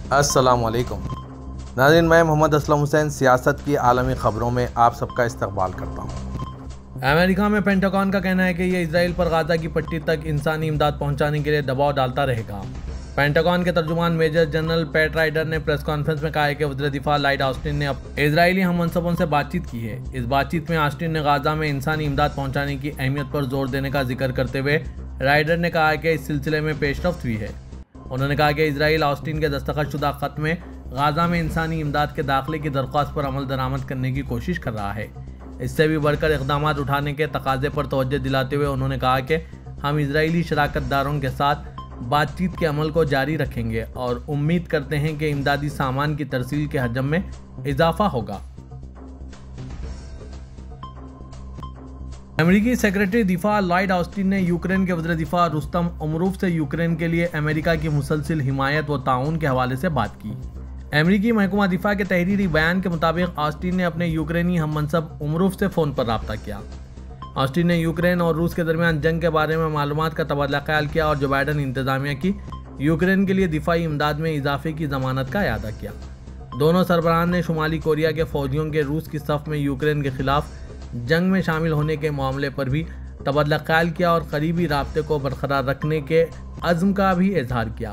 अस्सलाम वालेकुम नाज़रीन, मैं मोहम्मद असलम हुसैन सियासत की आलमी ख़बरों में आप सबका इस्तकबाल करता हूँ। अमेरिका में पेंटागन का कहना है कि यह इसराइल पर गाज़ा की पट्टी तक इंसानी इमदाद पहुंचाने के लिए दबाव डालता रहेगा। पेंटागन के तर्जुमान मेजर जनरल पैट राइडर ने प्रेस कॉन्फ्रेंस में कहा है कि वज़ीर दिफा लॉयड ऑस्टिन ने इजरायली हममनसबों से बातचीत की है। इस बातचीत में ऑस्टिन ने गाज़ा में इंसानी इमदाद पहुँचाने की अहमियत पर जोर देने का जिक्र करते हुए राइडर ने कहा कि इस सिलसिले में पेशरफ्त हुई है। उन्होंने कहा कि इसराइल ऑस्टिन के दस्तखतशुदा खत में गाज़ा में इंसानी इमदाद के दाखिले की दरख्वास्त पर अमल दरामद करने की कोशिश कर रहा है। इससे भी बढ़कर इक़दाम उठाने के तकाजे पर तवज्जो दिलाते हुए उन्होंने कहा कि हम इजरायली शराकतदारों के साथ बातचीत के अमल को जारी रखेंगे और उम्मीद करते हैं कि इमदादी सामान की तरसील के हजम में इजाफा होगा। अमेरिकी सेक्रेटरी दिफा लॉयड ऑस्टिन ने यूक्रेन के वज़ीर दिफा रुस्तम उमरोव से यूक्रेन के लिए अमेरिका की मुसलसिल हिमायत व ताउन के हवाले से बात की। अमेरिकी महकमा दिफा के तहरीरी बयान के मुताबिक ऑस्टिन ने अपने यूक्रेनी हममनसब उमरोव से फ़ोन पर रब्ता किया। ऑस्टिन ने यूक्रेन और रूस के दरमियान जंग के बारे में मालूमात का तबादला ख्याल किया और जो बाइडन इंतजामिया की यूक्रेन के लिए दिफाई इमदाद में इजाफे की ज़मानत का अदा किया। दोनों सरबराहान ने शुमाली कोरिया के फौजियों के रूस की सफ़ में यूक्रेन के खिलाफ जंग में शामिल होने के मामले पर भी तबादला ख्याल किया और करीबी राब्ते को बरकरार रखने के अज़्म का भी इजहार किया।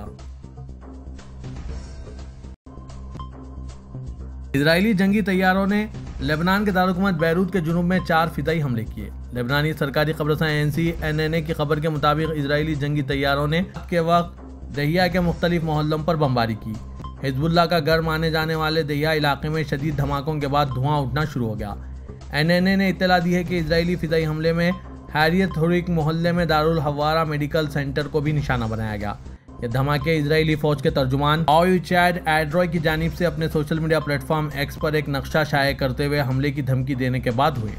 इजरायली जंगी तैयारों ने लेबनान के दारुल-हुकूमत बैरूत के जुनूब में 4 फिदाई हमले किए। लेबनानी सरकारी खबरसां NCNNA की खबर के मुताबिक इजरायली जंगी तैयारों ने के वक्त दहिया के मुख्तलिफ मोहल्लों पर बमबारी की। हिजबुल्लाह का गढ़ माने जाने वाले दहिया इलाके में शदीद धमाकों के बाद धुआं उठना शुरू हो गया। NNA ने इत्तला दी है कि इजरायली फिदाई हमले में हैरियत हुरिक मोहल्ले में दारुल हवारा मेडिकल सेंटर को भी निशाना बनाया गया। ये धमाके इजरायली फौज के तर्जुमान चैड एड्रॉय की जानिब से अपने सोशल मीडिया प्लेटफॉर्म एक्स पर एक नक्शा शाया करते हुए हमले की धमकी देने के बाद हुए।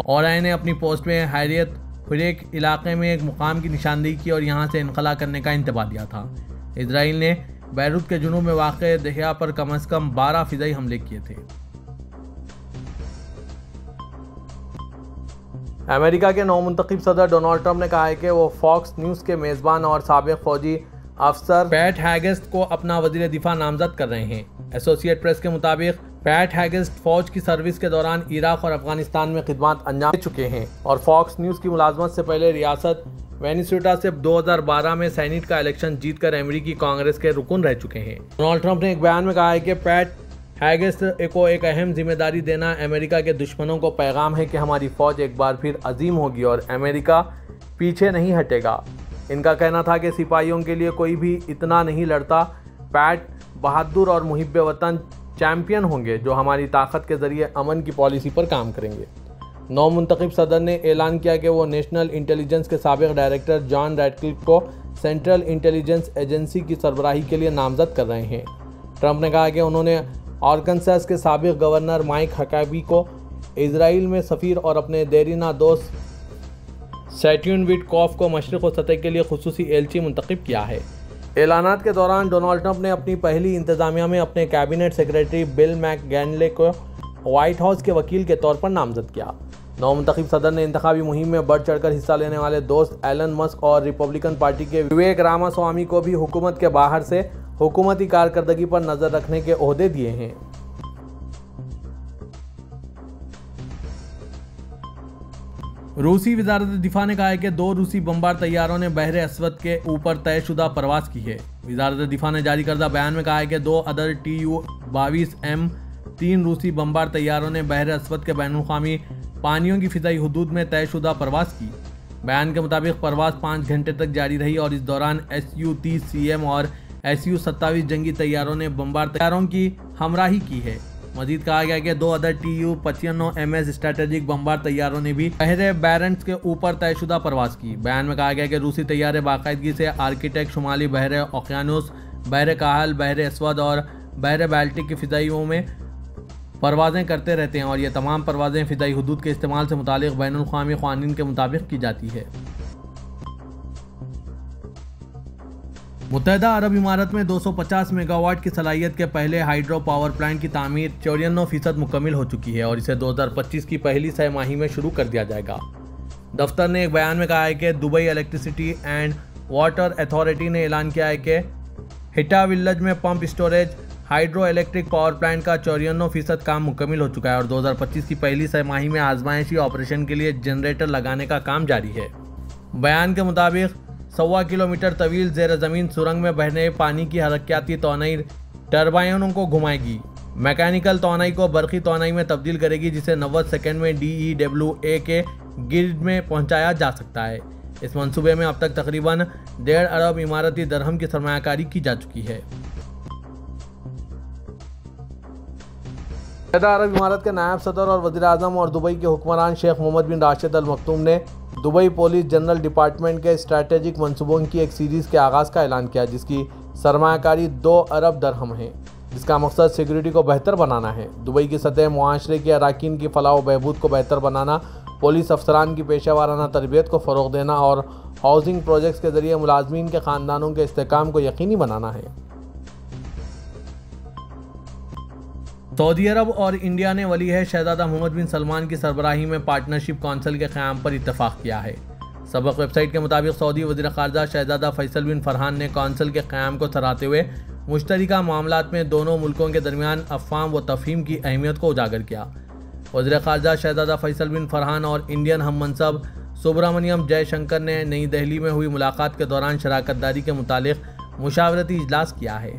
औराय ने अपनी पोस्ट में हैरियत हुरिक इलाके में एक मुकाम की निशानदेही की और यहाँ से इनखला करने का इंतबाह दिया था। इसराइल ने बैरूत के जुनूब में वाक़ दहिया पर कम अज़ कम 12 फिदाई हमले किए थे। अमेरिका के नौमुंतखब सदर डोनाल्ड ट्रंप ने कहा है कि वो फॉक्स न्यूज़ के मेज़बान और साबिक़ फौजी अफसर पैट हेगेस्ट को अपना वज़ीर दिफा नामज़द कर रहे हैं। एसोसिएट प्रेस के मुताबिक पैट हेगेस्ट फौज की सर्विस के दौरान इराक और अफगानिस्तान में खिदमत अंजाम दे चुके हैं और फॉक्स न्यूज़ की मुलाजमत से पहले रियासत वेनेजुएला से 2012 में सेनेट का इलेक्शन जीतकर अमेरिकी कांग्रेस के रुकन रह चुके हैं। डोनाल्ड ट्रंप ने एक बयान में कहा है कि पैट हेगेस्ट को एक अहम जिम्मेदारी देना अमेरिका के दुश्मनों को पैगाम है कि हमारी फ़ौज एक बार फिर अजीम होगी और अमेरिका पीछे नहीं हटेगा। इनका कहना था कि सिपाहियों के लिए कोई भी इतना नहीं लड़ता। पैट बहादुर और मुहिब्बे वतन चैम्पियन होंगे जो हमारी ताकत के ज़रिए अमन की पॉलिसी पर काम करेंगे। नौमुंतखब सदर ने ऐलान किया कि वो नेशनल इंटेलिजेंस के साबिक़ डायरेक्टर जॉन रैडक्लिफ को सेंट्रल इंटेलिजेंस एजेंसी की सरबराही के लिए नामज़द कर रहे हैं। ट्रंप ने कहा कि उन्होंने आर्कनसास के साबिक़ गवर्नर माइक हकाबी को इजराइल में सफ़ीर और अपने देरीना दोस्त सैट्यून विटकॉफ को मशरिक़ व सतह के लिए खुसूसी एलची मुंतखब किया है। ऐलानात के दौरान डोनाल्ड ट्रंप ने अपनी पहली इंतज़ामिया में अपने कैबिनेट सेक्रेटरी बिल मैकगैनले को व्हाइट हाउस के वकील के तौर पर नामज़द किया। नौमुंतखब सदर ने इंतखाबी मुहिम में बढ़ चढ़कर हिस्सा लेने वाले दोस्त एलन मस्क और रिपब्लिकन पार्टी के विवेक रामास्वामी को भी हुकूमत के बाहर से हुकूमती कारकर्दगी पर नज़र रखने के ओहदे दिए हैं। रूसी वज़ारत दिफा ने कहा है कि 2 रूसी बमबार तैयारों ने बहरे अस्वद के ऊपर तयशुदा परवाज़ की है। वज़ारत दिफा ने जारी करदा बयान में कहा है कि 2 अदर Tu-22M 3 रूसी बमबार तैयारों ने बहरे अस्वद के बैनुल-अक़वामी पानियों की फ़िज़ाई हुदूद में तयशुदा परवाज़ की। बयान के मुताबिक परवाज़ 5 घंटे तक जारी रही और इस दौरान Su-30CM और Su-27 जंगी तैयारों ने बमबार तैयारों की हमराही की है। मजीद कहा गया कि 2 अदर Tu-95MS स्ट्रेटेजिक बमबार तैयारों ने भी बहरे बैरेंट्स के ऊपर तयशुदा परवाज़ की। बयान में कहा गया कि रूसी तैयारे बाकायदगी से आर्किटेक्ट शुमाली बहरे ओकियानुस, बहरे काहल, बहरे अस्वद और बहरे बाल्टिक की फ़िज़ाइयों में परवाज़ें करते रहते हैं और ये तमाम परवाज़ें फ़िज़ाई हुदूद के इस्तेमाल से मुतालिक बैनुल-अक़वामी क़वानीन के मुताबिक की जाती है। मुत्तहदा अरब इमारत में 250 मेगावाट की सलाहियत के पहले हाइड्रो पावर प्लांट की तामीर 94% मुकम्मल हो चुकी है और इसे 2025 की पहली छमाही में शुरू कर दिया जाएगा। दफ्तर ने एक बयान में कहा है कि Dubai electricity and water authority ने ऐलान किया है कि हिटा विलेज में pump storage hydro electric power plant का 94% काम मुकम्मल हो चुका है और 2025 की पहली तिमाही में आजमाइशी ऑपरेशन के लिए जनरेटर लगाने का काम जारी है। बयान के मुताबिक 1.25 किलोमीटर तवील ज़ेर ज़मीन सुरंग में बहने पानी की हरकयाती तोनाई टरबाइनों को घुमाएगी। मैकेनिकल तोनाई को बरकी तोनाई में तब्दील करेगी, जिसे 90 सेकंड में DEWA के ग्रिड में पहुंचाया जा सकता है। इस मंसूबे में अब तक तकरीबन 1.5 अरब इमारती दरहम की सरमायाकारी की जा चुकी है। अरब इमारत के नायब सदर और वज़ीर-ए-आज़म और दुबई के हुक्मरान शेख मोहम्मद बिन राशिद अल मक्तूम ने दुबई पुलिस जनरल डिपार्टमेंट के स्ट्रैटेजिक मंसूबों की एक सीरीज़ के आगाज़ का ऐलान किया, जिसकी सरमायाकारी 2 अरब दरहम है, जिसका मकसद सिक्योरिटी को बेहतर बनाना है। दुबई की सतह मुआशरे के अरकान की फलाह व बहबूद को बेहतर बनाना, पुलिस अफसरान की पेशेवाराना तरबियत को फ़रोग़ देना और हाउसिंग प्रोजेक्ट्स के ज़रिए मुलाजमीन के ख़ानदानों के इस्तेहकाम को यकीनी बनाना है। सऊदी अरब और इंडिया ने वली है शहजादा मोहम्मद बिन सलमान की सरबराही में पार्टनरशिप कौंसिल के क़याम पर इत्तफ़ाक़ किया है। सबक वेबसाइट के मुताबिक सऊदी वज़ीर ख़ारजा शहजादा फैसल बिन फरहान ने कौंसिल के क़याम को सराहते हुए मुश्तरका मामलात में दोनों मुल्कों के दरमियान अफ़हाम व तफ़हीम की अहमियत को उजागर किया। वज़ीर ख़ारजा शहजादा फैसल बिन फरहान और इंडियन हम मनसब सुब्रमण्यम जयशंकर ने नई दिल्ली में हुई मुलाकात के दौरान शराकतदारी के मुतालिक मुशावरती इजलास किया है।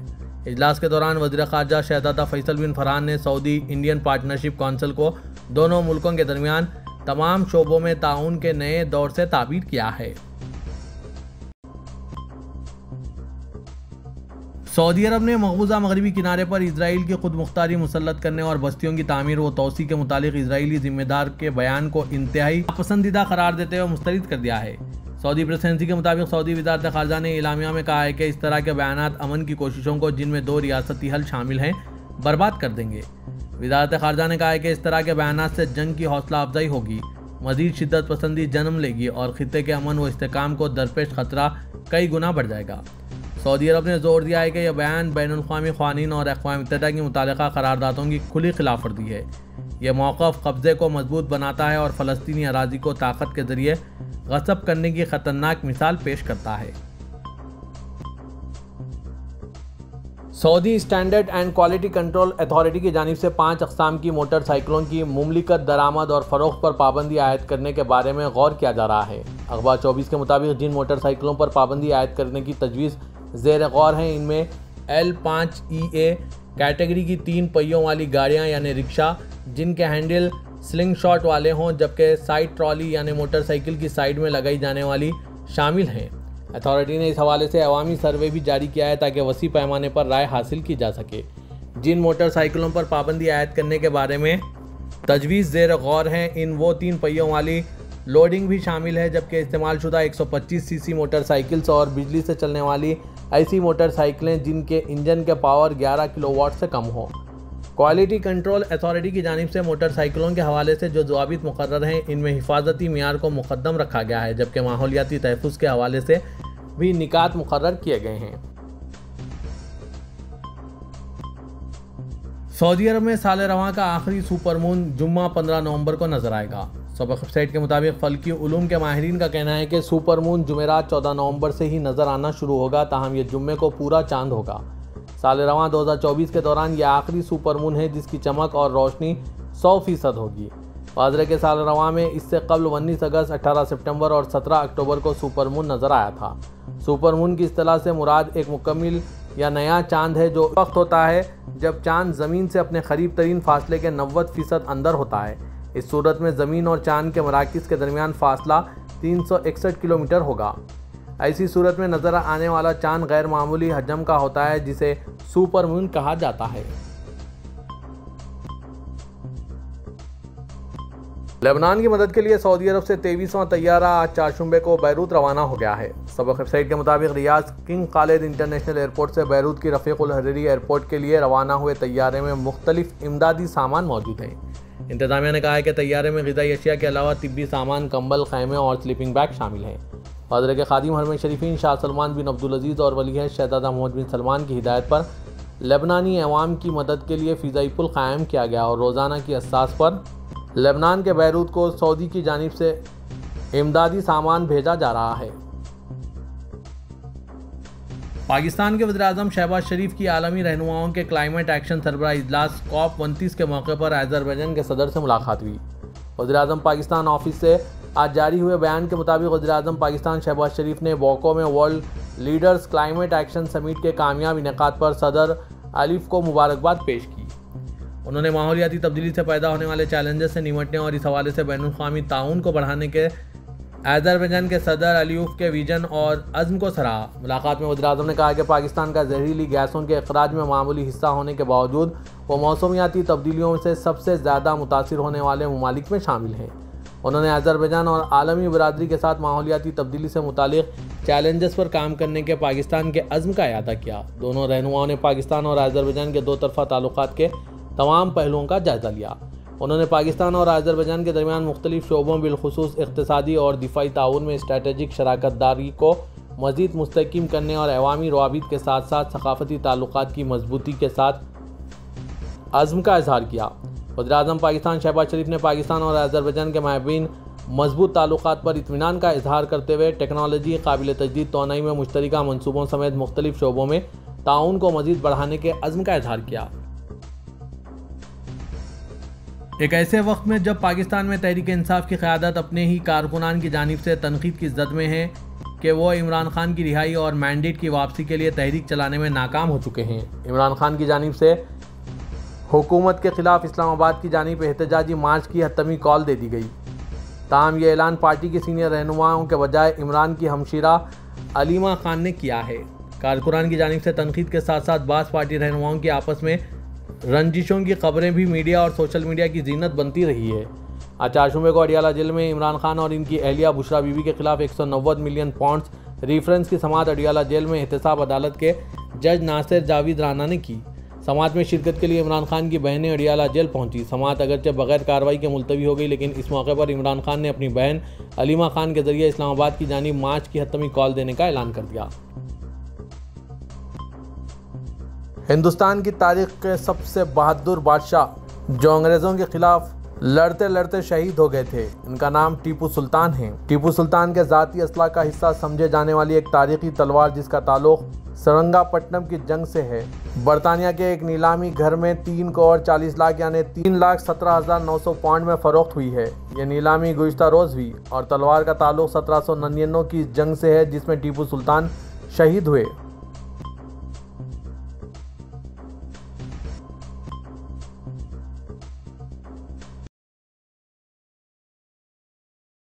इजलास के दौरान वज़ीर ख़ारजा शहजादा फैसल बिन फरहान ने सऊदी इंडियन पार्टनरशिप कौंसिल को दोनों मुल्कों के दरमियान तमाम शोबों में ताउन के नए दौर से ताबीर किया है। सऊदी अरब ने मकबूजा मगरबी किनारे पर इसराइल की खुद मुख्तारी मुसल्लत करने और बस्तियों की तामीर व तोसी के मुतालिक इसराइली जिम्मेदार के बयान को इंतहाई पसंदीदा करार देते हुए मुस्तरद कर दिया है। सऊदी प्रेसिडेंसी के मुताबिक सऊदी वज़ारत ख़ारजा ने इलामिया में कहा है कि इस तरह के बयानात अमन की कोशिशों को, जिनमें 2 रियासती हल शामिल हैं, बर्बाद कर देंगे। वज़ारत ख़ारजा ने कहा है कि इस तरह के बयानात से जंग की हौसला अफजाई होगी, मज़ीद शिद्दत पसंदी जन्म लेगी और ख़ित्ते के अमन व इस्तेहकाम को दरपेश ख़तरा कई गुना बढ़ जाएगा। सऊदी अरब ने जोर दिया है कि यह बयान बैनुल-अक़वामी क़वानीन और अक़वाम मुत्तहिदा की मुताल्लिक़ा करारदादों की खुली खिलाफ वर्जी है। यह मौक़िफ़ कब्ज़े को मजबूत बनाता है और फ़लस्तीनी अराज़ी को ताकत के ज़रिए गस्ब करने की ख़तरनाक मिसाल पेश करता है। Saudi standard and quality control authority की जानिब से 5 अक़साम की मोटरसाइकिलों की मुमलिकत, दरामद और फ़रोख्त पर पाबंदी आयद करने के बारे में गौर किया जा रहा है। अखबार 24 के मुताबिक जिन मोटरसाइकिलों पर पाबंदी आयद करने की तजवीज़ ज़ेर गौर हैं, इनमें L5EA कैटेगरी की 3 पहियों वाली गाड़ियाँ यानी रिक्शा, जिनके हैंडल स्लिंग शॉट वाले हों, जबकि साइड ट्रॉली यानी मोटरसाइकिल की साइड में लगाई जाने वाली शामिल हैं। अथॉरिटी ने इस हवाले से अवामी सर्वे भी जारी किया है ताकि वसी पैमाने पर राय हासिल की जा सके। जिन मोटरसाइकिलों पर पाबंदी आयद करने के बारे में तजवीज़ ज़ेर गौर हैं, इन वो 3 पहियों वाली लोडिंग भी शामिल है, जबकि इस्तेमालशुदा 125 सीसी मोटरसाइकिल्स और बिजली से चलने वाली ऐसी मोटरसाइकिलें जिनके इंजन के पावर 11 किलोवाट से कम हो। क्वालिटी कंट्रोल अथॉरिटी की जानिब से मोटरसाइकिलों के हवाले से जो ज़वाबित मुकर्रर हैं, इनमें हिफाजती मियार को मुक़द्दम रखा गया है, जबकि माहौलियाती तहफ़्फ़ुज़ के हवाले से भी निकात मुकर्रर किए गए हैं। सऊदी अरब में साल रवां का आखिरी सुपरमून जुम्मा 15 नवंबर को नजर आएगा। सबक वेबसाइट के मुताबिक फ़ल्की उलूम के माहिरीन का कहना है कि सुपरमून जुमेरात 14 नवंबर से ही नज़र आना शुरू होगा, ताहम यह जुम्मे को पूरा चांद होगा। साल रवां 2024 के दौरान यह आखिरी सुपरमून है जिसकी चमक और रोशनी 100% होगी। वाज़रे के साल रवां में इससे कबल 19 अगस्त, 18 सितंबर और 17 अक्टूबर को सुपरमून नज़र आया था। सुपरमून की इस्तिलाह से मुराद एक मुकम्मल या नया चांद है, जो वक्त होता है जब चांद ज़मीन से अपने करीब तरीन फासले के 90% अंदर होता है। इस सूरत में ज़मीन और चांद के मराकिज़ के दरमियान फासला 361 किलोमीटर होगा। ऐसी सूरत में नज़र आने वाला चांद गैर मामूली हजम का होता है, जिसे सुपरमून कहा जाता है। लेबनान की मदद के लिए सऊदी अरब से 23वां तैयारा आज चारशंबे को बैरूत रवाना हो गया है। सबक वेबसाइट के मुताबिक Riyadh king Khalid international airport से बैरूत की रफ़ीक़ुल हरीरी एयरपोर्ट के लिए रवाना हुए तैयारे में मुख्तलिफ इमदादी सामान मौजूद हैं। इंतज़ामिया ने कहा है कि तैयारे में ग़िज़ाई अशिया के अलावा तिब्बी सामान, कंबल, खैमे और स्लीपिंग बैग शामिल हैं। वाज़रे के खादिम हरम शरीफीन शाह सलमान बिन अब्दुल अजीज़ और वलीअहद शहज़ादा मोहम्मद बिन सलमान की हिदायत पर लेबनानी अवाम की मदद के लिए फ़िज़ाई पुल क़ायम किया गया और रोज़ाना की असास पर लेबनान के बैरूत को सऊदी की जानिब से इमदादी सामान भेजा जा रहा है। पाकिस्तान के वज़ीर-ए-आज़म शहबाज शरीफ की आलमी रहनुमाओं के क्लाइमेट एक्शन सरबराह इजलास COP29 के मौके पर अज़रबैजान के सदर से मुलाकात हुई। वज़ीर-ए-आज़म पाकिस्तान ऑफिस से आज जारी हुए बयान के मुताबिक वज़ीर-ए-आज़म पाकिस्तान शहबाज शरीफ ने बोको में world leaders climate action summit के कामयाब इनेकाद पर सदर आलिफ को मुबारकबाद पेश की। उन्होंने माहौलियाती तब्दीली से पैदा होने वाले चैलेंजेस से निपटने और इस हवाले से बैनुल-अक़वामी ताउन को बढ़ाने के अज़रबैजान के सदर अलियूफ के विजन और अज़्म को सराहा। मुलाकात में वज़ीर-ए-आज़म ने कहा कि पाकिस्तान का जहरीली गैसों के अखराज में मामूली हिस्सा होने के बावजूद वो मौसमियाती तब्दीलियों से सबसे ज़्यादा मुतासिर होने वाले ममालिक में शामिल हैं। उन्होंने अज़रबैजान और आलमी बरादरी के साथ माहौलियाती तब्दीली से मुतालिक चैलेंजेस पर काम करने के पाकिस्तान के अज़्म का इयादा किया। दोनों रहनुमाओं ने पाकिस्तान और अज़रबैजान के दो तरफ़ा ताल्लुकात के तमाम पहलुओं का जायज़ा लिया। उन्होंने पाकिस्तान और अज़रबैजान के दरमियान मुख्तलिफ शोबों बिलखुसूस इक़्तिसादी और दिफ़ाई ताउन में स्ट्रैटेजिक शराकत दारी को मज़ीद मुस्तहकम करने और अवामी रवाबित के साथ साथ सकाफ़ती ताल्लुकात की मजबूती के साथ अज़्म का इज़हार किया। वज़ीर-ए-आज़म पाकिस्तान शहबाज शरीफ ने पाकिस्तान और अज़रबैजान के माबैन मजबूत ताल्लुकात पर इत्मीनान का इज़हार करते हुए टेक्नोलॉजी, काबिल तजदीद तोनाई में मुश्तरका मनसूबों समेत मुख्तलिफ शोबों में ताउन को मज़ीद बढ़ाने के अज़्म का इज़हार किया। एक ऐसे वक्त में जब पाकिस्तान में तहरीक इंसाफ की क़यादत अपने ही कारकुनान की जानिब से तनकीद की ज़द में है कि वो इमरान खान की रिहाई और मैंडेट की वापसी के लिए तहरीक चलाने में नाकाम हो चुके हैं। इमरान खान की जानिब से हुकूमत के ख़िलाफ़ इस्लामाबाद की जानिब एहतजाजी मार्च की हतमी कॉल दे दी गई। ताहम ये ऐलान पार्टी के सीनियर रहनुमाओं के बजाय इमरान की हमशीरा अलीमा खान ने किया है। कारकुनान की जानिब से तनकीद के साथ साथ बास पार्टी रहनुमाओं की आपस में रंजिशों की खबरें भी मीडिया और सोशल मीडिया की जीनत बनती रही है। आज 4 शुमे को अडियाला जेल में इमरान खान और इनकी अहलिया बुशरा बीबी के खिलाफ 190 मिलियन पाउंड्स रेफरेंस की समाअत अडियाला जेल में एहतसाब अदालत के जज नासिर जावेद राना ने की। समाअत में शिरकत के लिए इमरान खान की बहनें अडियाला जेल पहुंची। समाअत अगरचे बगैर कार्रवाई के मुलतवी हो गई, लेकिन इस मौके पर इमरान खान ने अपनी बहन अलीमा खान के जरिए इस्लामाबाद की जानिब मार्च की हतमी कॉल देने का ऐलान कर दिया। हिंदुस्तान की तारीख के सबसे बहादुर बादशाह जो अंग्रेज़ों के खिलाफ लड़ते लड़ते शहीद हो गए थे, इनका नाम टीपू सुल्तान है। टीपू सुल्तान के ज़ाती असला का हिस्सा समझे जाने वाली एक तारीखी तलवार जिसका ताल्लुक सरंगापट्टनम की जंग से है, बरतानिया के एक नीलामी घर में 3 करोड़ 40 लाख यानी 3,17,900 पाउंड में फ़रोख्त हुई है। यह नीलामी गुज़िश्ता रोज़ हुई और तलवार का ताल्लुक 1799 की जंग से है जिसमें टीपू सुल्तान शहीद हुए।